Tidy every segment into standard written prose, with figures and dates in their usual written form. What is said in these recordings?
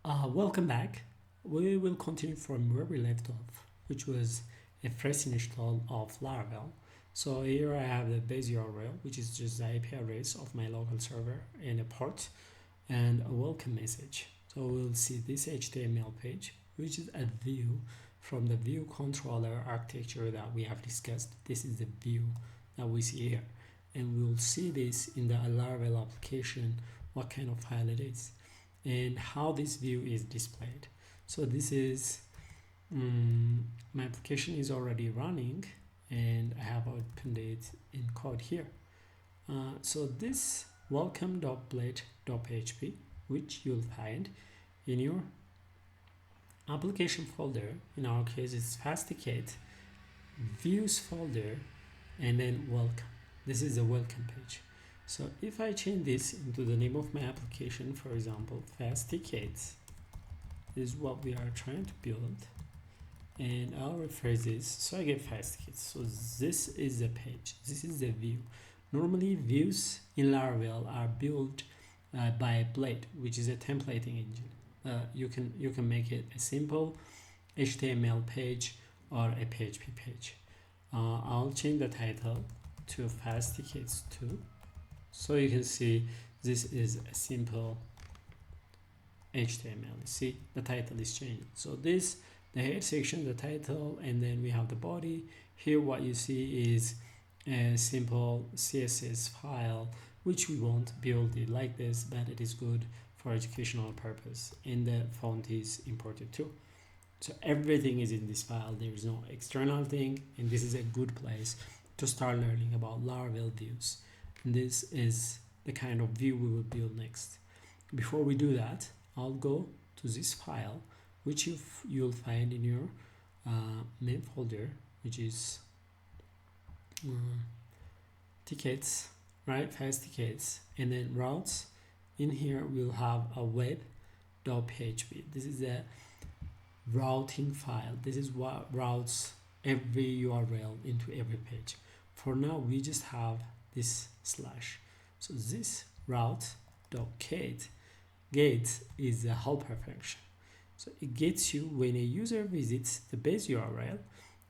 Welcome back. We will continue from where we left off, which was a fresh install of Laravel. So here I have the base URL, which is just the IP address of my local server and a port and a welcome message. So we'll see this HTML page, which is a view from the view controller architecture that we have discussed. This is the view that we see here. And we'll see this in the Laravel application, what kind of file it is and how this view is displayed. So this is my application is already running and I have opened it in code here. So this welcome.blade.php, which you'll find in your application folder, in our case it's fasticate, views folder, and then welcome. This is the welcome page. So if I change this into the name of my application, for example, fasticate is what we are trying to build, and I'll rephrase this so I get fasticate. So this is the page, this is the view. Normally views in Laravel are built by Blade, which is a templating engine. You can make it a simple HTML page or a PHP page. I'll change the title to fasticates 2. So you can see this is a simple HTML. See, the title is changing. So this, the head section, the title, and then we have the body. Here what you see is a simple CSS file, which we won't build it like this, but it is good for educational purpose. And the font is imported too. So everything is in this file. There is no external thing, and this is a good place to start learning about Laravel views. This is the kind of view we will build next. Before we do that, I'll go to this file, which you'll find in your main folder, which is tickets, right? Fast tickets, and then routes. In here, we'll have a web.php. This is a routing file. This is what routes every URL into every page. For now, we just have this slash. So this route.get is a helper function. So it gets you when a user visits the base URL,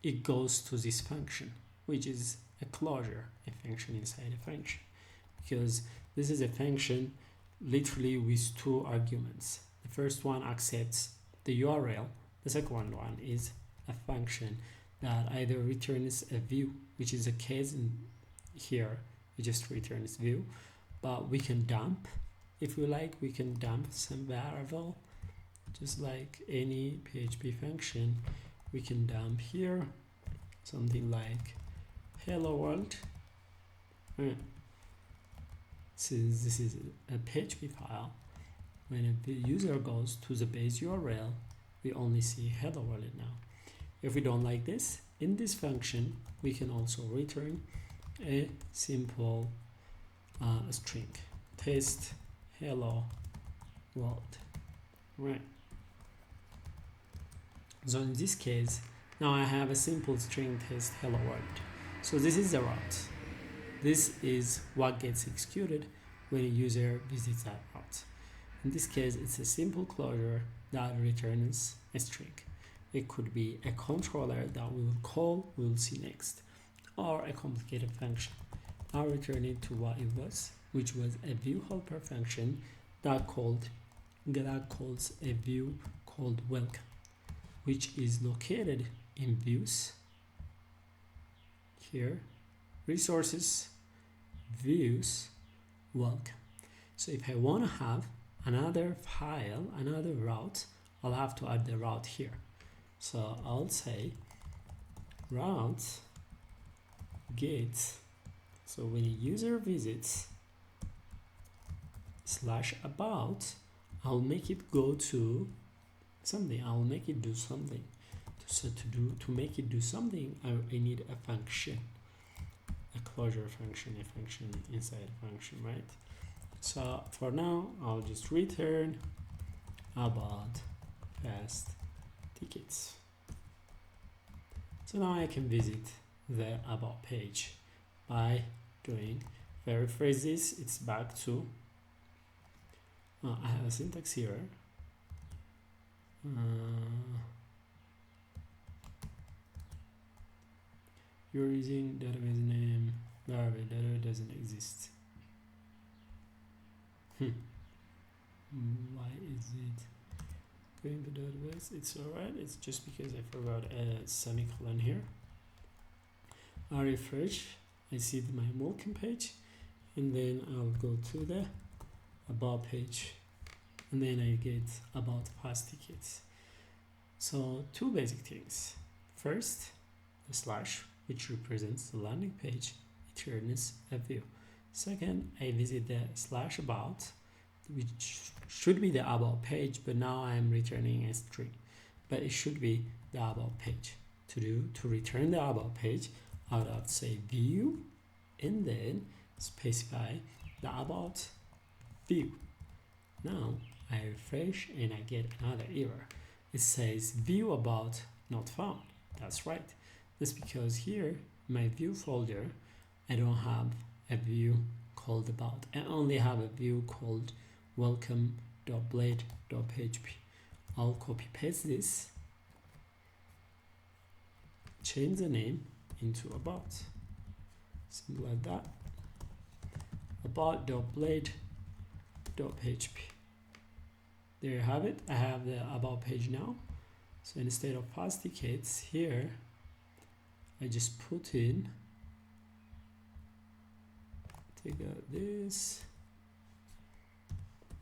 it goes to this function, which is a closure, a function inside a function, because this is a function literally with two arguments. The first one accepts the URL. The second one is a function that either returns a view, which is a case in here. We just returns view, but we can dump if we like. We can dump some variable, just like any PHP function. We can dump here something like hello world. So this is a PHP file. When a user goes to the base URL, we only see hello world now. If we don't like this, in this function we can also return a simple string, test hello world, right? So in this case, now I have a simple string test hello world. So this is the route. This is what gets executed when a user visits that route. In this case, it's a simple closure that returns a string. It could be a controller that we will call, we will see next, or a complicated function. I'll return it to what it was, which was a view helper function that calls a view called welcome, which is located in views here, resources, views, welcome. So if I want to have another file, another route, I'll have to add the route here. So I'll say route get. So when a user visits /about, I'll make it go to something. I'll make it do something. So to make it do something, I need a function, a closure function, a function inside a function, right? So for now, I'll just return about fast tickets. So now I can visit the about page by doing, if I rephrase this, it's back to I have a syntax error. You're using database name Laravel. Laravel doesn't exist. Why is it going to database? It's alright. It's just because I forgot a semicolon here. I refresh. I see my welcome page, and then I'll go to the about page, and then I get about fast tickets. So two basic things. First, the slash, which represents the landing page, it returns a view. Second, I visit the slash about, which should be the about page, but now I'm returning a string, but it should be the about page. To return the about page, I would have to say view and then specify the about view. Now I refresh and I get another error. It says view about not found. That's right. That's because here in my view folder I don't have a view called about. I only have a view called welcome.blade.php. I'll copy paste this, change the name into about, simple like that, about.blade.php. There you have it. I have the about page now. So instead of fast tickets here, I just put in, take out this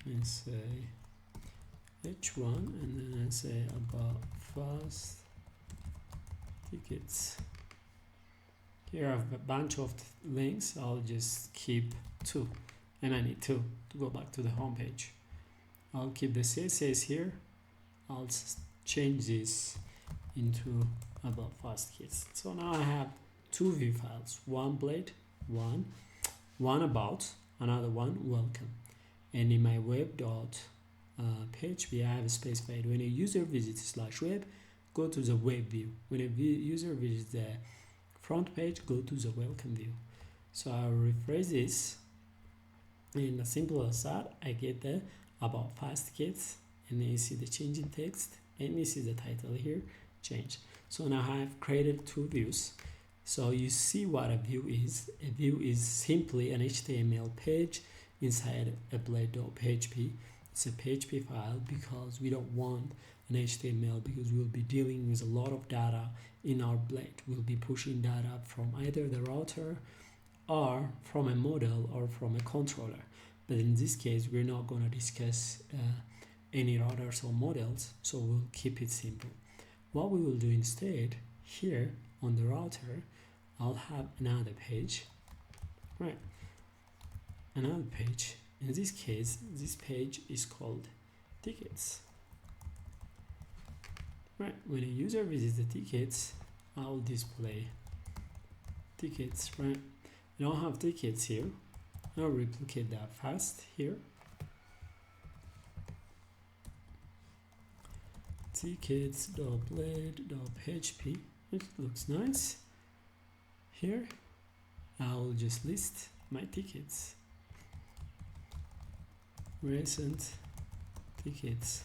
and say h1, and then I say about fast tickets. Here I have a bunch of links. I'll just keep two, and I need two to go back to the home page. I'll keep the CSS here. I'll change this into about fast tickets. So now I have two view files, one blade, one about, another one welcome. And in my web.php, I have specified when a user visits /web, go to the web view. When a user visits the front page, go to the welcome view. So I'll rephrase this, and as simple as that, I get the about fast tickets, and then you see the change in text, and you see the title here change. So now I have created two views. So you see what a view is. A view is simply an HTML page inside a blade.php. It's a PHP file because we don't want an HTML, because we'll be dealing with a lot of data in our blade. We'll be pushing data from either the router or from a model or from a controller. But in this case, we're not going to discuss any routers or models, so we'll keep it simple. What we will do instead, here on the router, I'll have another page, right? Another page. In this case, this page is called tickets. Right, when a user visits the tickets, I'll display tickets, right? I don't have tickets here. I'll replicate that fast here. Tickets.blade.php. It looks nice. Here, I'll just list my tickets. Recent tickets.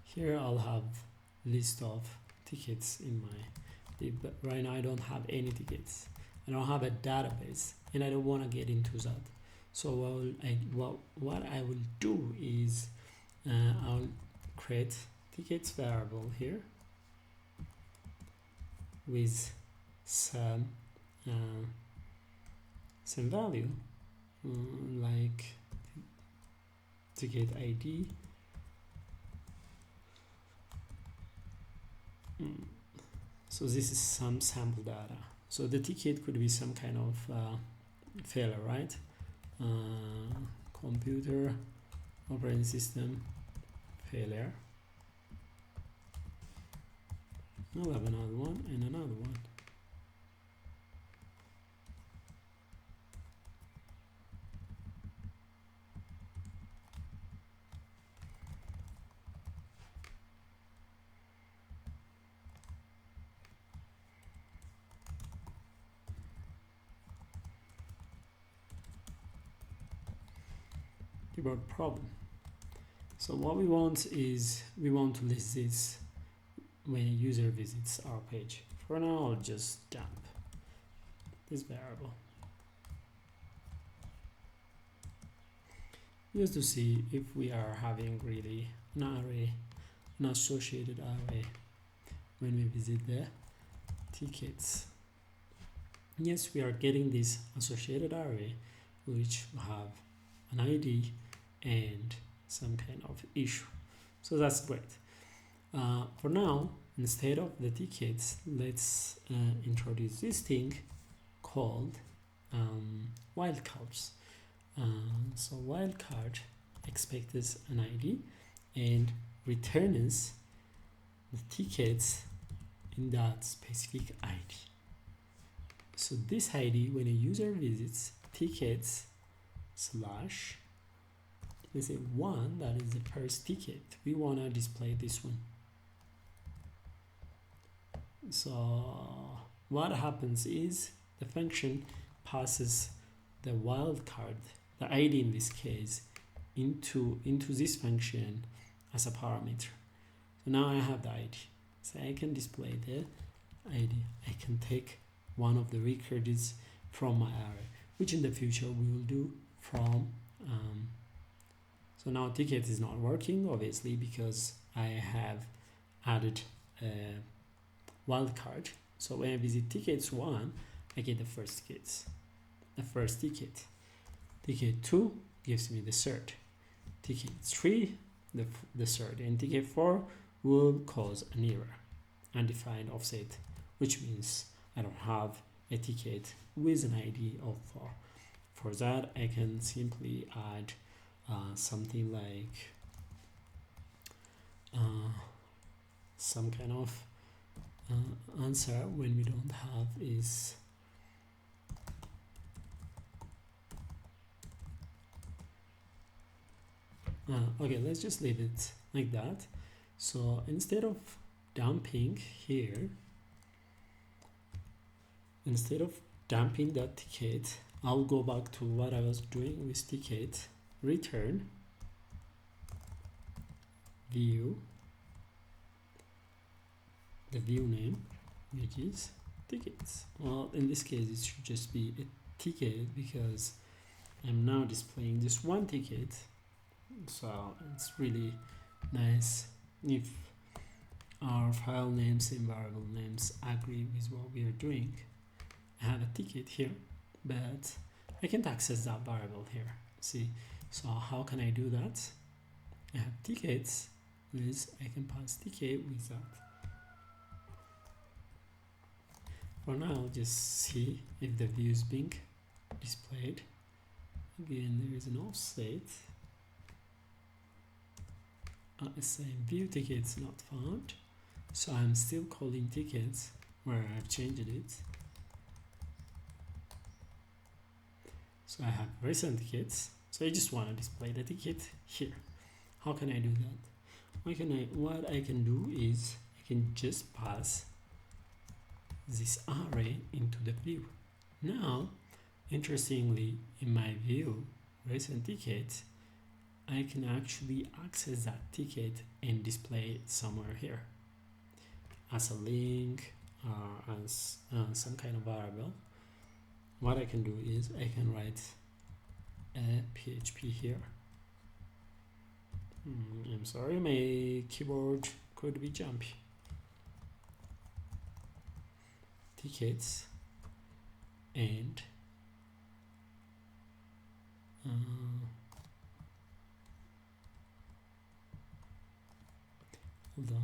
Here I'll have list of tickets in my, but right now I don't have any tickets. I don't have a database, and I don't want to get into that. So what I will do is I'll create tickets variable here with some value like ticket ID. So this is some sample data. So the ticket could be some kind of failure, right? Computer operating system failure. I'll have another one and another one. Keyboard problem. So what we want is we want to list this when a user visits our page. For now, I'll just dump this variable just to see if we are having really an array, an associated array when we visit the tickets. Yes, we are getting this associated array which have an ID and some kind of issue, so that's great. For now, instead of the tickets, let's introduce this thing called wildcards. So wildcard expects an ID and returns the tickets in that specific ID. So this ID, when a user visits tickets slash, let's say 1, that is the first ticket, we want to display this one. So what happens is the function passes the wildcard, the ID in this case, into this function as a parameter. So now I have the ID, so I can display the ID. I can take one of the records from my array, which in the future we will do from so now ticket is not working obviously because I have added a wildcard. So when I visit tickets 1, I get the first ticket. Ticket 2 gives me the third. Ticket 3, the third, and ticket 4 will cause an error, undefined offset, which means I don't have a ticket with an ID of 4. For that, I can simply add something like some kind of answer when we don't have is okay, let's just leave it like that. So instead of dumping here, instead of dumping that ticket, I'll go back to what I was doing with ticket, return view, the view name, which is tickets. Well, in this case, it should just be a ticket because I'm now displaying this one ticket. So it's really nice if our file names and variable names agree with what we are doing. I have a ticket here, but I can't access that variable here. See, so how can I do that? I have tickets with, I can pass ticket with that. For now, just see if the view is being displayed. Again, there is an offset. Same view tickets not found, so I'm still calling tickets where I've changed it. So I have recent tickets, so I just want to display the ticket here. How can I do that? What I can do is I can just pass this array into the view. Now, interestingly, in my view recent tickets, I can actually access that ticket and display it somewhere here as a link or as some kind of variable. What I can do is I can write a PHP here. I'm sorry, my keyboard could be jumpy. Tickets and hold on.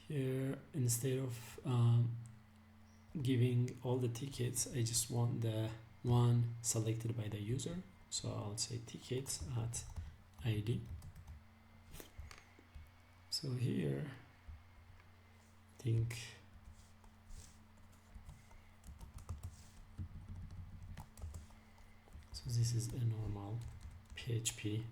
Here, instead of giving all the tickets, I just want the one selected by the user. So I'll say tickets at ID. So here, I think so. This is a normal PHP.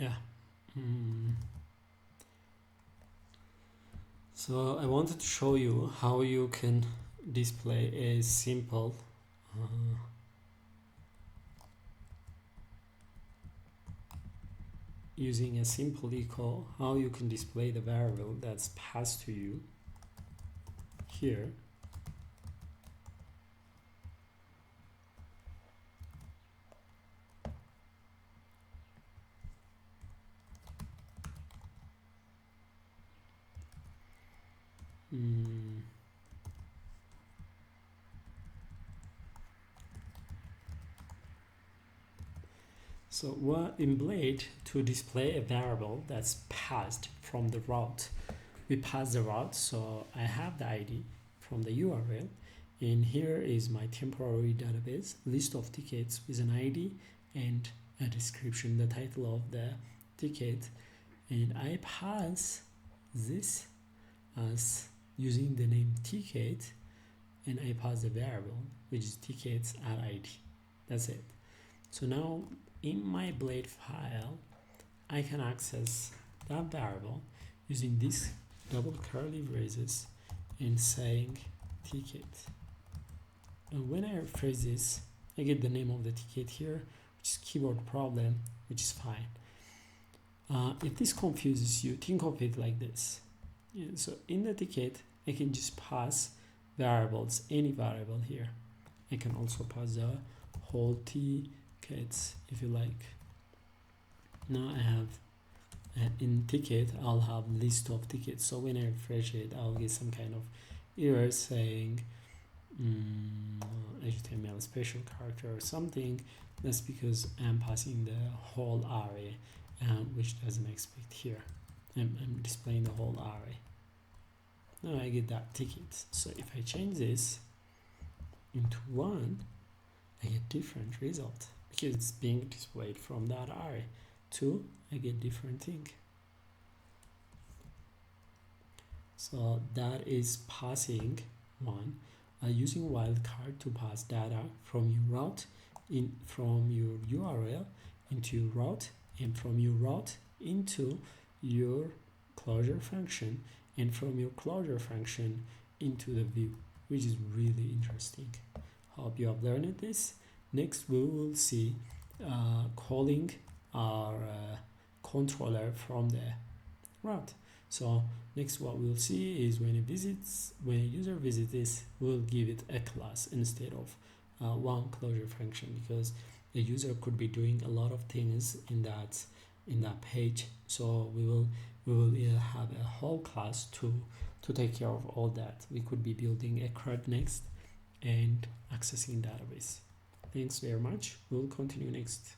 yeah. So I wanted to show you how you can display a simple using a simple equal, how you can display the variable that's passed to you here. So what in Blade, to display a variable that's passed from the route, we pass the route, so I have the ID from the URL, and here is my temporary database list of tickets with an ID and a description, the title of the ticket, and I pass this as using the name ticket, and I pass the variable which is tickets at ID. That's it. So now in my Blade file, I can access that variable using this double curly braces and saying ticket. And when I refresh this, I get the name of the ticket here, which is keyboard problem, which is fine. If this confuses you, think of it like this. Yeah, so in the ticket, I can just pass variables, any variable here. I can also pass the whole tickets if you like. Now I have in ticket, I'll have list of tickets. So when I refresh it, I'll get some kind of error saying HTML special character or something. That's because I'm passing the whole array, which doesn't expect here. I'm displaying the whole array. Now I get that ticket. So if I change this into 1, I get different result because it's being displayed from that array. 2, I get different thing. So that is passing 1, using wildcard to pass data from your route from your URL into your route, and from your route into your closure function, and from your closure function into the view, which is really interesting. Hope you have learned this. Next we will see calling our controller from the route. So next what we'll see is when a user visits this, we'll give it a class instead of one closure function, because the user could be doing a lot of things in that page. So we will have a whole class to take care of all that. We could be building a CRUD next and accessing database. Thanks very much. We'll continue next.